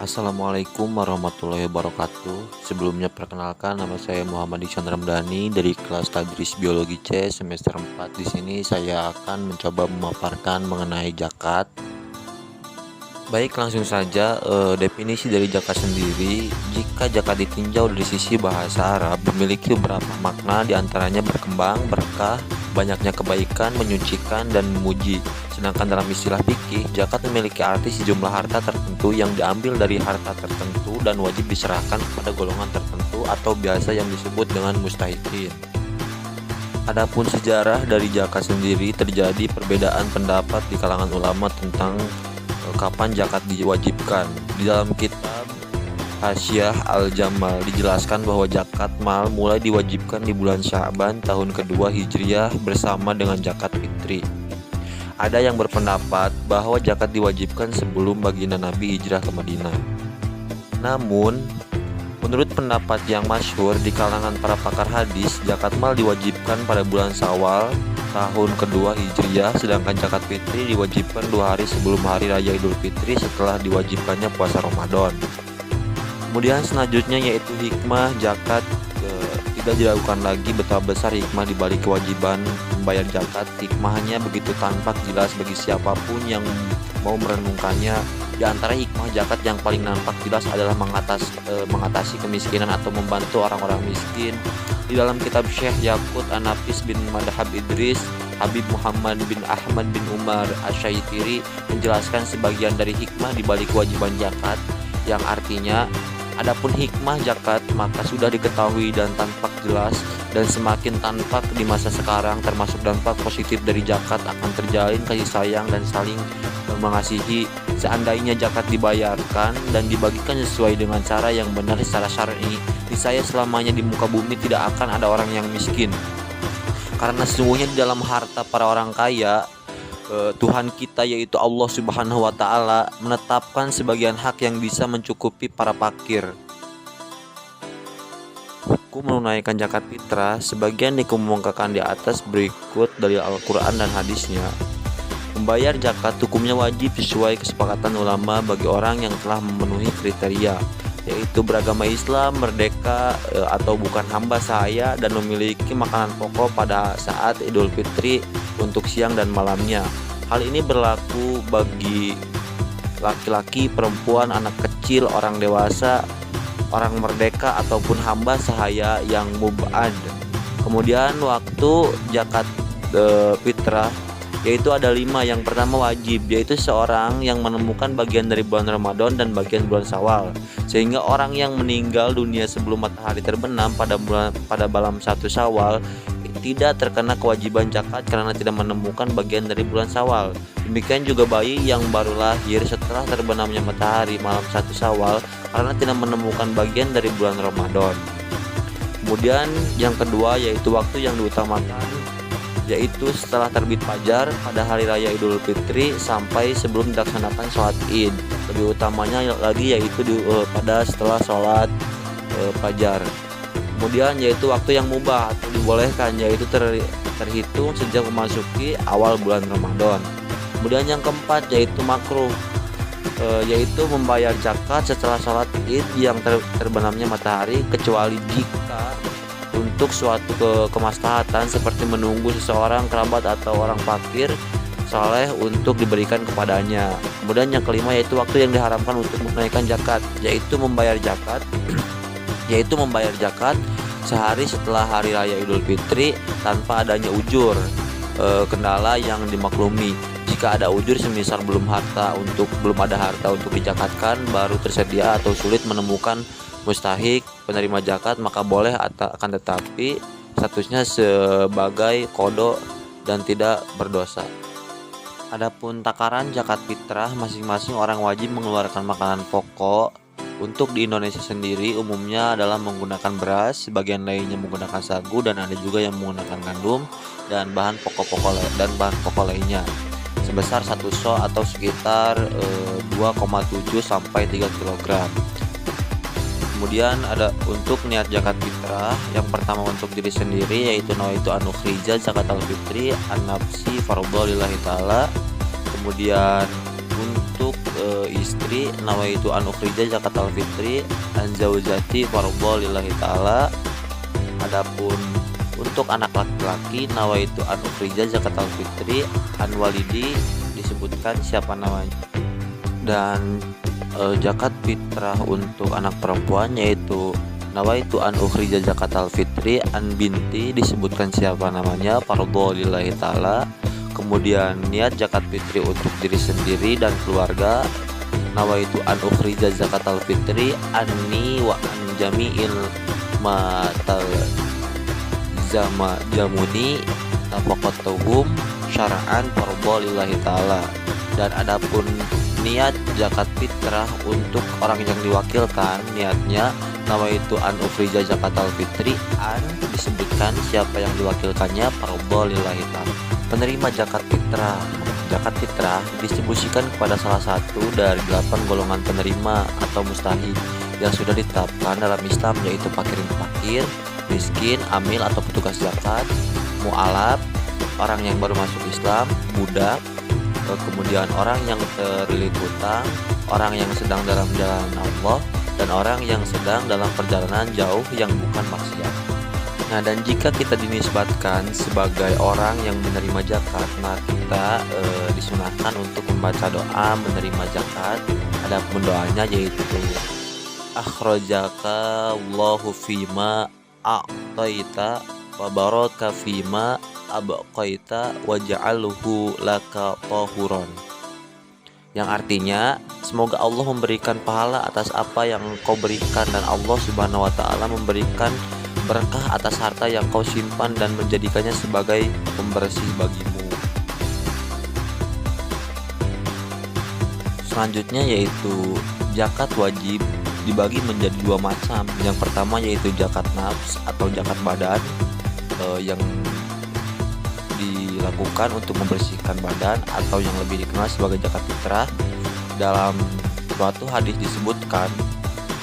Assalamualaikum warahmatullahi wabarakatuh. Sebelumnya perkenalkan, nama saya Muhammad Iksan Ramdhani dari kelas Tadris Biologi C semester 4. Di sini saya akan mencoba memaparkan mengenai zakat. Baik, langsung saja. Definisi dari zakat sendiri. Jika zakat ditinjau dari sisi bahasa Arab, memiliki beberapa makna, diantaranya berkembang, berkah, banyaknya kebaikan, menyucikan, dan memuji. Sedangkan dalam istilah fikih, zakat memiliki arti sejumlah harta tertentu yang diambil dari harta tertentu dan wajib diserahkan kepada golongan tertentu atau biasa yang disebut dengan mustahikin. Adapun sejarah dari zakat sendiri, terjadi perbedaan pendapat di kalangan ulama tentang kapan zakat diwajibkan. Di dalam kitab Hasyiah Al-Jamal dijelaskan bahwa zakat mal mulai diwajibkan di bulan Sya'ban tahun kedua Hijriah bersama dengan zakat fitri. Ada yang berpendapat bahwa zakat diwajibkan sebelum baginda Nabi hijrah ke Madinah. Namun, menurut pendapat yang masyhur di kalangan para pakar hadis, zakat mal diwajibkan pada bulan Syawal tahun kedua Hijriah, sedangkan zakat fitri diwajibkan 2 hari sebelum hari raya Idul Fitri setelah diwajibkannya puasa Ramadan. Kemudian selanjutnya yaitu hikmah zakat. Tidak diragukan lagi betapa besar hikmah di balik kewajiban membayar zakat. Hikmahnya begitu tampak jelas bagi siapapun yang mau merenungkannya. Di antara hikmah zakat yang paling nampak jelas adalah mengatasi kemiskinan atau membantu orang-orang miskin. Di dalam kitab Syekh Yaqut An-Nafis bin Madhab Idris, Habib Muhammad bin Ahmad bin Umar Asy-Syaitiri menjelaskan sebagian dari hikmah di balik kewajiban zakat, yang artinya, adapun hikmah zakat maka sudah diketahui dan tampak jelas dan semakin tampak di masa sekarang, termasuk dampak positif dari zakat akan terjalin kasih sayang dan saling mengasihi. Seandainya zakat dibayarkan dan dibagikan sesuai dengan cara yang benar secara syar'i, niscaya selamanya di muka bumi tidak akan ada orang yang miskin. Karena sesungguhnya di dalam harta para orang kaya, Tuhan kita yaitu Allah Subhanahu wa Ta'ala menetapkan sebagian hak yang bisa mencukupi para fakir. Hukum menunaikan zakat fitrah sebagian dikemukakan di atas berikut dari Al-Quran dan hadisnya. Membayar zakat hukumnya wajib sesuai kesepakatan ulama bagi orang yang telah memenuhi kriteria, yaitu beragama Islam, merdeka atau bukan hamba sahaya, dan memiliki makanan pokok pada saat Idul Fitri untuk siang dan malamnya. Hal ini berlaku bagi laki-laki, perempuan, anak kecil, orang dewasa, orang merdeka ataupun hamba sahaya yang mub'ad. Kemudian waktu zakat fitrah yaitu ada 5. Yang pertama wajib, yaitu seorang yang menemukan bagian dari bulan Ramadan dan bagian bulan Syawal, sehingga orang yang meninggal dunia sebelum matahari terbenam pada malam 1 Syawal tidak terkena kewajiban zakat karena tidak menemukan bagian dari bulan Syawal. Demikian juga bayi yang baru lahir setelah terbenamnya matahari malam 1 Syawal karena tidak menemukan bagian dari bulan Ramadan. Kemudian yang kedua yaitu waktu yang diutamakan, yaitu setelah terbit fajar pada hari raya Idul Fitri sampai sebelum dilaksanakan sholat Id. Lebih utamanya lagi yaitu pada setelah sholat fajar. Kemudian yaitu waktu yang mubah atau dibolehkan, yaitu terhitung sejak memasuki awal bulan Ramadan. Kemudian yang keempat yaitu makruh, yaitu membayar zakat setelah sholat Id yang terbenamnya matahari, kecuali jika untuk suatu kemaslahatan seperti menunggu seseorang kerabat atau orang fakir saleh untuk diberikan kepadanya. Kemudian yang kelima yaitu waktu yang diharamkan untuk menunaikan zakat, yaitu membayar zakat sehari setelah hari raya Idul Fitri tanpa adanya ujur, kendala yang dimaklumi. Jika ada ujur semisal belum ada harta untuk dizakatkan, baru tersedia atau sulit menemukan mustahik penerima zakat, maka boleh, akan tetapi statusnya sebagai qadha dan tidak berdosa. Adapun takaran zakat fitrah, masing-masing orang wajib mengeluarkan makanan pokok. Untuk di Indonesia sendiri umumnya adalah menggunakan beras, sebagian lainnya menggunakan sagu, dan ada juga yang menggunakan gandum dan bahan pokok lainnya sebesar 1 so atau sekitar 2,7 sampai 3 kg. Kemudian ada untuk niat zakat fitrah, yang pertama untuk diri sendiri yaitu nawaitu an ukhrija zakat al-fitri an nafsi fardhu lillahi ta'ala. Kemudian untuk istri, nawaitu an ukhrija zakatal fitri an zaujati fardhu lillahi ta'ala. Adapun untuk anak laki-laki, nawaitu an ukhrija zakatal fitri an walidi, disebutkan siapa namanya. Dan zakat fitrah untuk anak perempuan yaitu nawaitu an ukhrija zakatal fitri an binti, disebutkan siapa namanya, fardhu lillahi ta'ala. Kemudian niat zakat fitri untuk diri sendiri dan keluarga, nawaitu an ukhrija zakatal fitri anni wa an jami'il matal zama jamuni nafaqatuhum syara'an fardhu lillahi ta'ala. Dan adapun niat zakat fitrah untuk orang yang diwakilkan, niatnya nawaitu an ukhrija zakatal fitri an, disebutkan siapa yang diwakilkannya, fardhu lillahi ta'ala. Penerima zakat fitrah. Zakat fitrah didistribusikan kepada salah satu dari 8 golongan penerima atau mustahik yang sudah ditetapkan dalam Islam, yaitu fakir, miskin, amil atau petugas zakat, mu'alaf, orang yang baru masuk Islam, budak, kemudian orang yang terlilit hutang, orang yang sedang dalam jalan Allah, dan orang yang sedang dalam perjalanan jauh yang bukan maksiat. Nah, dan jika kita dinisbatkan sebagai orang yang menerima zakat, maka kita disunahkan untuk membaca doa menerima zakat. Adapun doanya yaitu akhrajaka Allahu fima a'taita wa baraka fima abqaita waj'alhu laka tahuron, yang artinya semoga Allah memberikan pahala atas apa yang Engkau berikan, dan Allah Subhanahu wa taala memberikan berkah atas harta yang Kau simpan dan menjadikannya sebagai pembersih bagimu. Selanjutnya yaitu zakat wajib dibagi menjadi 2 macam. Yang pertama yaitu zakat nafs atau zakat badan, yang dilakukan untuk membersihkan badan atau yang lebih dikenal sebagai zakat fitrah. Dalam suatu hadis disebutkan,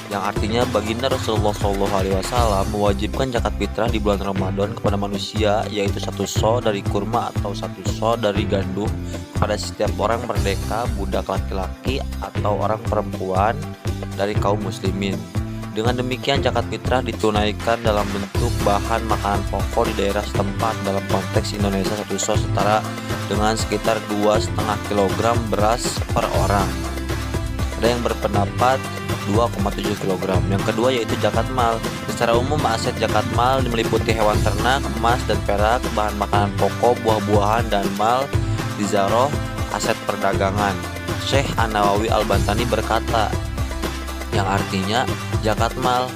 yang artinya baginda Rasulullah SAW mewajibkan zakat fitrah di bulan Ramadan kepada manusia, yaitu 1 so dari kurma atau 1 so dari gandum pada setiap orang merdeka, budak laki-laki atau orang perempuan dari kaum muslimin. Dengan demikian zakat fitrah ditunaikan dalam bentuk bahan makanan pokok di daerah setempat. Dalam konteks Indonesia, 1 so setara dengan sekitar 2,5 kg beras per orang. Ada yang berpendapat 2,7 kg. Yang kedua yaitu zakat mal. Secara umum aset zakat mal meliputi hewan ternak, emas dan perak, bahan makanan pokok, buah-buahan, dan mal dizaroh aset perdagangan. Syekh An-Nawawi Al-Bantani berkata, yang artinya zakat mal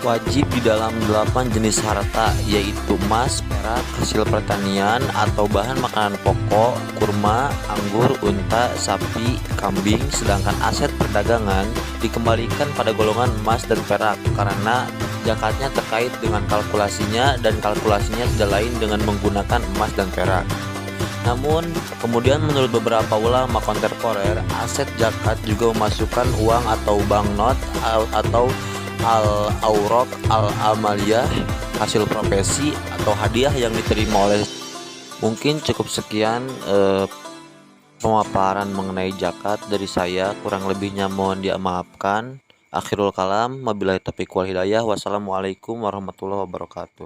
wajib di dalam 8 jenis harta, yaitu emas, perak, hasil pertanian atau bahan makanan pokok, kurma, anggur, unta, sapi, kambing. Sedangkan aset perdagangan dikembalikan pada golongan emas dan perak karena zakatnya terkait dengan kalkulasinya, dan kalkulasinya tidak lain dengan menggunakan emas dan perak. Namun kemudian menurut beberapa ulama kontemporer, aset zakat juga memasukkan uang atau banknot atau al-awraq al-amaliyah, hasil profesi atau hadiah yang diterima oleh. Mungkin cukup sekian pemaparan mengenai zakat dari saya, kurang lebihnya mohon dimaafkan. Akhirul kalam, wabillahi taufiq wal hidayah. Wassalamualaikum warahmatullahi wabarakatuh.